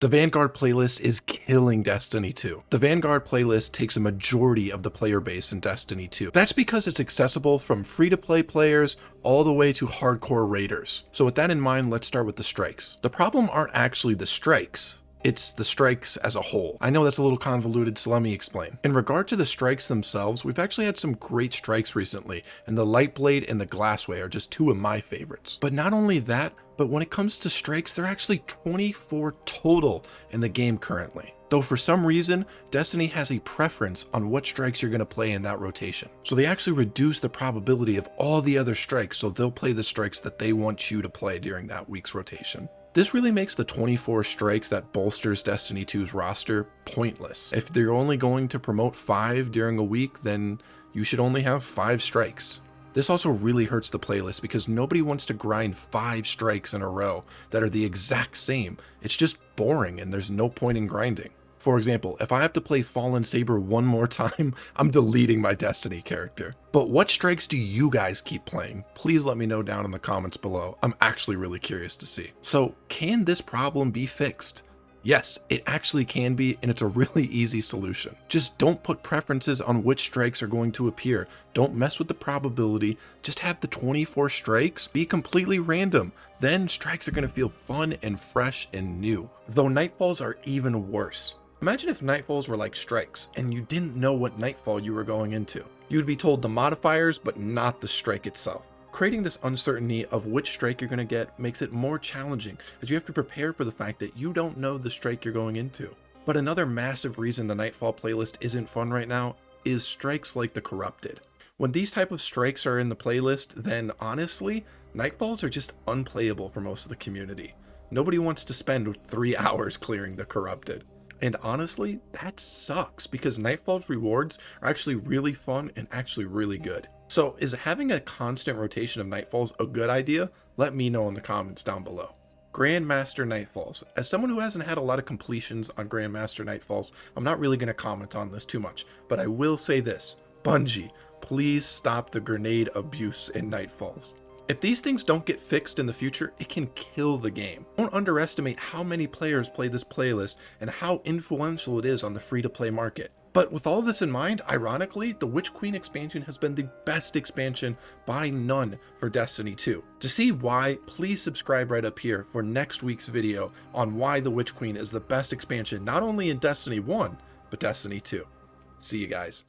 The Vanguard playlist is killing Destiny 2. The Vanguard playlist takes a majority of the player base in Destiny 2. That's because it's accessible from free-to-play players all the way to hardcore raiders. So with that in mind, let's start with the strikes. The problem aren't actually the strikes. It's the strikes as a whole. I know that's a little convoluted, so let me explain. In regard to the strikes themselves, we've actually had some great strikes recently, and the Lightblade and the Glassway are just two of my favorites. But not only that, but when it comes to strikes, there are actually 24 total in the game currently. Though for some reason, Destiny has a preference on what strikes you're going to play in that rotation. So they actually reduce the probability of all the other strikes, so they'll play the strikes that they want you to play during that week's rotation. This really makes the 24 strikes that bolsters Destiny 2's roster pointless. If they're only going to promote 5 during a week, then you should only have 5 strikes. This also really hurts the playlist because nobody wants to grind 5 strikes in a row that are the exact same. It's just boring and there's no point in grinding. For example, if I have to play Fallen Saber one more time, I'm deleting my Destiny character. But what strikes do you guys keep playing? Please let me know down in the comments below. I'm actually really curious to see. So, can this problem be fixed? Yes, it actually can be, and it's a really easy solution. Just don't put preferences on which strikes are going to appear. Don't mess with the probability. Just have the 24 strikes be completely random. Then strikes are going to feel fun and fresh and new. Though Nightfalls are even worse. Imagine if Nightfalls were like strikes, and you didn't know what Nightfall you were going into. You would be told the modifiers, but not the strike itself. Creating this uncertainty of which strike you're going to get makes it more challenging, as you have to prepare for the fact that you don't know the strike you're going into. But another massive reason the Nightfall playlist isn't fun right now is strikes like the Corrupted. When these type of strikes are in the playlist, then honestly, Nightfalls are just unplayable for most of the community. Nobody wants to spend 3 hours clearing the Corrupted. And honestly, that sucks because Nightfall's rewards are actually really fun and actually really good. So is having a constant rotation of Nightfalls a good idea? Let me know in the comments down below. Grandmaster Nightfalls. As someone who hasn't had a lot of completions on Grandmaster Nightfalls, I'm not really going to comment on this too much, but I will say this. Bungie, please stop the grenade abuse in Nightfalls. If these things don't get fixed in the future, it can kill the game. Don't underestimate how many players play this playlist and how influential it is on the free-to-play market. But with all this in mind, ironically, the Witch Queen expansion has been the best expansion by none for Destiny 2. To see why, please subscribe right up here for next week's video on why the Witch Queen is the best expansion not only in Destiny 1, but Destiny 2. See you guys.